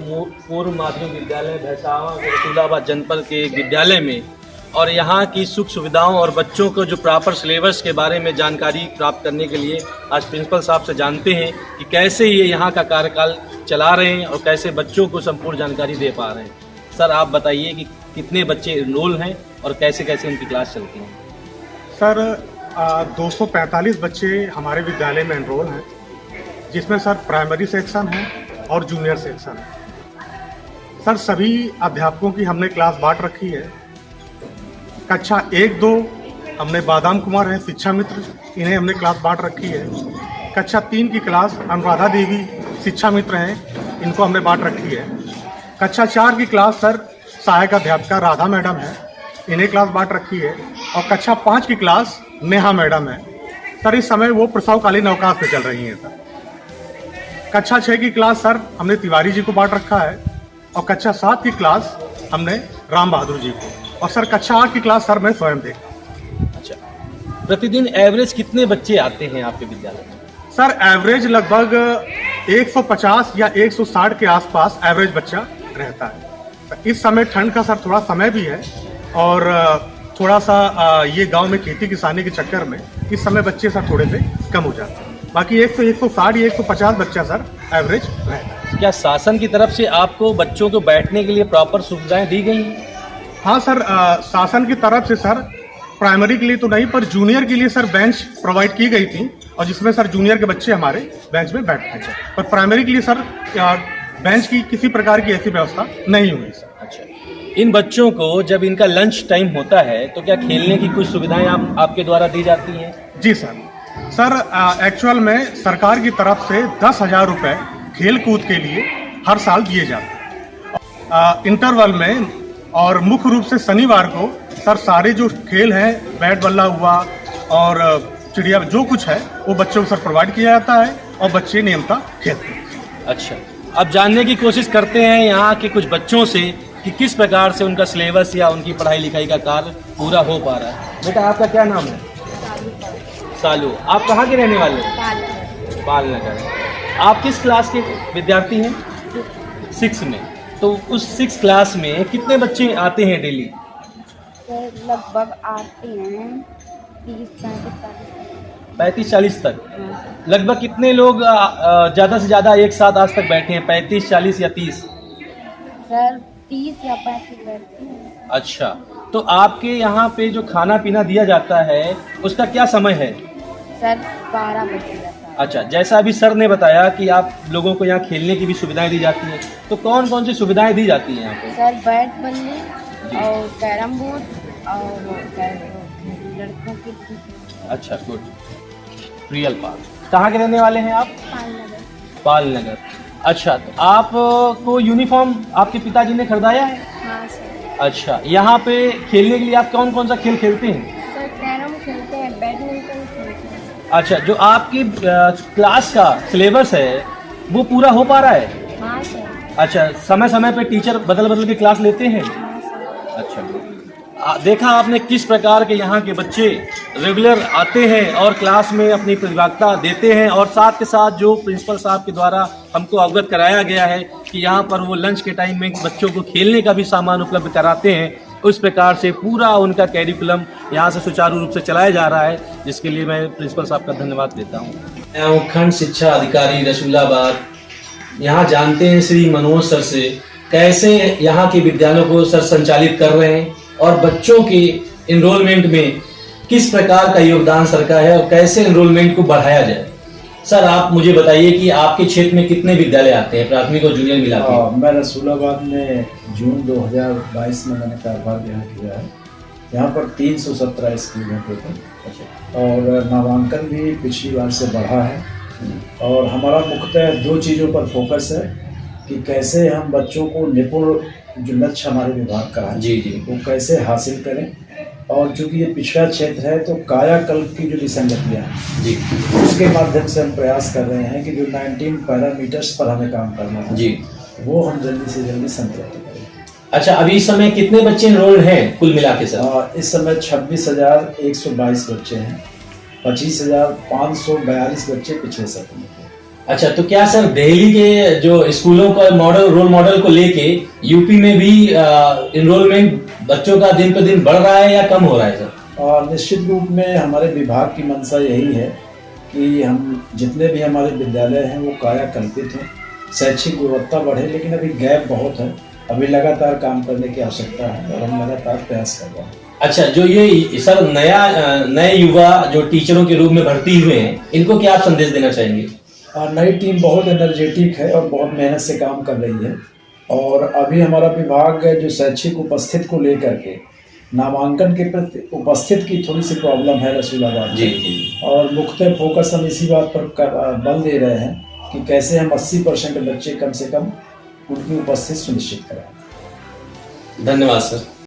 पूर्व माध्यमिक विद्यालय भैसावा रसूलाबाद जनपद के एक विद्यालय में, और यहाँ की सुख सुविधाओं और बच्चों को जो प्रॉपर सिलेबस के बारे में जानकारी प्राप्त करने के लिए आज प्रिंसिपल साहब से जानते हैं कि कैसे ये यहाँ का कार्यकाल चला रहे हैं और कैसे बच्चों को संपूर्ण जानकारी दे पा रहे हैं। सर आप बताइए कि कितने बच्चे इनरोल हैं और कैसे कैसे उनकी क्लास चलती है। सर 245 बच्चे हमारे विद्यालय में एनरोल हैं, जिसमें सर प्राइमरी सेक्शन है और जूनियर सेक्शन है। सर सभी अध्यापकों की हमने क्लास बांट रखी है। कक्षा 1-2 हमने बादाम कुमार हैं शिक्षा मित्र, इन्हें हमने क्लास बांट रखी है। कक्षा 3 की क्लास अनुराधा देवी शिक्षा मित्र हैं, इनको हमने बांट रखी है। कक्षा 4 की क्लास सर सहायक अध्यापिका राधा मैडम है, इन्हें क्लास बांट रखी है। और कक्षा 5 की क्लास नेहा मैडम है। सर इस समय वो प्रसवकालीन अवकाश पे चल रही हैं। सर कक्षा 6 की क्लास सर हमने तिवारी जी को बांट रखा है, और कक्षा 7 की क्लास हमने राम बहादुर जी को, और सर कक्षा 8 की क्लास सर मैं स्वयं देखा। अच्छा, प्रतिदिन एवरेज कितने बच्चे आते हैं आपके विद्यालय में? सर एवरेज लगभग 150 या 160 के आसपास एवरेज बच्चा रहता है। इस समय ठंड का सर थोड़ा समय भी है, और थोड़ा सा ये गांव में खेती किसानी के चक्कर में इस समय बच्चे सर थोड़े से कम हो जाते हैं। बाकी 160 या 150 बच्चा सर एवरेज रहता है। क्या शासन की तरफ से आपको बच्चों को बैठने के लिए प्रॉपर सुविधाएं दी गई हैं? हाँ सर, शासन की तरफ से सर प्राइमरी के लिए तो नहीं, पर जूनियर के लिए सर बेंच प्रोवाइड की गई थी, और जिसमें सर जूनियर के बच्चे हमारे बेंच में बैठते हैं। पर प्राइमरी के लिए सर बेंच की किसी प्रकार की ऐसी व्यवस्था नहीं हुई सर। अच्छा, इन बच्चों को जब इनका लंच टाइम होता है तो क्या खेलने की कुछ सुविधाएं आपके द्वारा दी जाती हैं? जी सर। सर एक्चुअल में सरकार की तरफ से 10,000 रुपये खेल कूद के लिए हर साल दिए जाते हैं इंटरवल में, और मुख्य रूप से शनिवार को सर सारे जो खेल हैं, बैट बल्ला हुआ और चिड़िया जो कुछ है वो बच्चों को सर प्रोवाइड किया जाता है, और बच्चे नियमतः खेलते हैं। अच्छा, अब जानने की कोशिश करते हैं यहाँ के कुछ बच्चों से कि किस प्रकार से उनका सिलेबस या उनकी पढ़ाई लिखाई का कार्य पूरा हो पा रहा है। बेटा आपका क्या नाम है? सालू। आप कहाँ के रहने वाले हैं? पालनगर। आप किस क्लास के विद्यार्थी हैं? 6 में। तो उस 6 क्लास में कितने बच्चे आते हैं डेली? लगभग आते हैं 35-40 तक। लगभग कितने लोग ज़्यादा से ज़्यादा एक साथ आज तक बैठे हैं? 35, 40 या 30? सर 30 या 35 बैठते हैं। अच्छा, तो आपके यहाँ पे जो खाना पीना दिया जाता है उसका क्या समय है? सर 12 बजे। अच्छा, जैसा अभी सर ने बताया कि आप लोगों को यहाँ खेलने की भी सुविधाएं दी जाती हैं, तो कौन कौन सी सुविधाएं दी जाती हैं यहाँ पे? सर बैट बल्ले और कैरम बोर्ड और लड़कों की। अच्छा, गुड। Real park. कहाँ के रहने वाले हैं आप? पालनगर। अच्छा, तो आप को यूनिफॉर्म आपके पिताजी ने खरीदाया है? हाँ सर। अच्छा, यहाँ पे खेलने के लिए आप कौन कौन सा खेल खेलते हैं? सर कैरम खेलते हैं, बैडमिंटन खेलते हैं। अच्छा, जो आपकी क्लास का सिलेबस है वो पूरा हो पा रहा है? हाँ सर। अच्छा, समय समय पे टीचर बदल बदल के क्लास लेते हैं? हाँ सर। अच्छा, देखा आपने किस प्रकार के यहाँ के बच्चे रेगुलर आते हैं और क्लास में अपनी प्रतिभागिता देते हैं, और साथ के साथ जो प्रिंसिपल साहब के द्वारा हमको अवगत कराया गया है कि यहाँ पर वो लंच के टाइम में बच्चों को खेलने का भी सामान उपलब्ध कराते हैं, उस प्रकार से पूरा उनका कैरिकुलम यहाँ से सुचारू रूप से चलाया जा रहा है, जिसके लिए मैं प्रिंसिपल साहब का धन्यवाद देता हूँ। मैं हूँ खंड शिक्षा अधिकारी रसूलाबाद। यहाँ जानते हैं श्री मनोज सर से कैसे यहाँ के विद्यालयों को सर संचालित कर रहे हैं, और बच्चों के इनरोलमेंट में किस प्रकार का योगदान सर का है, और कैसे इनरोलमेंट को बढ़ाया जाए। सर आप मुझे बताइए कि आपके क्षेत्र में कितने विद्यालय आते हैं, प्राथमिक और जूनियर मिला के? मैं रसूलाबाद में जून 2022 में मैंने कार्यभार यहाँ किया है। यहाँ पर 317 स्कूल हैं टोटल, और नामांकन भी पिछली बार से बढ़ा है। और हमारा मुख्यतः 2 चीज़ों पर फोकस है कि कैसे हम बच्चों को निपुण, जो लक्ष्य हमारे विभाग का है जी, वो कैसे हासिल करें, और चूँकि ये पिछड़ा क्षेत्र है तो कायाकल्प की जो विसंगतियाँ हैं जी, उसके माध्यम से हम प्रयास कर रहे हैं कि जो 19 पैरामीटर्स पर हमें काम करना है जी, वो हम जल्दी से जल्दी संतुलित करें। अच्छा, अभी इस समय कितने बच्चे एनरोल्ड हैं कुल मिला के सर? इस समय 26,122 बच्चे हैं। 25,542 बच्चे पिछले सत्र में थे। अच्छा, तो क्या सर दिल्ली के जो स्कूलों का रोल मॉडल को लेके यूपी में भी इनरोलमेंट बच्चों का दिन पे दिन बढ़ रहा है या कम हो रहा है सर? और निश्चित रूप में हमारे विभाग की मंशा यही है कि हम जितने भी हमारे विद्यालय हैं वो काया कल्पित हों, शैक्षिक गुणवत्ता बढ़े, लेकिन अभी गैप बहुत है, अभी लगातार काम करने की आवश्यकता है और हम लगातार प्रयास कर रहे हैं। अच्छा, जो ये सर नए युवा जो टीचरों के रूप में भर्ती हुए हैं, इनको क्या आप संदेश देना चाहेंगे? नई टीम बहुत एनर्जेटिक है और बहुत मेहनत से काम कर रही है, और अभी हमारा विभाग जो शैक्षिक उपस्थित को लेकर के नामांकन के प्रति उपस्थित की थोड़ी सी प्रॉब्लम है रसूलाबाद जी में। जी। और मुख्य फोकस हम इसी बात पर बल दे रहे हैं कि कैसे हम 80% बच्चे कम से कम उनकी उपस्थिति सुनिश्चित कराएं। धन्यवाद सर।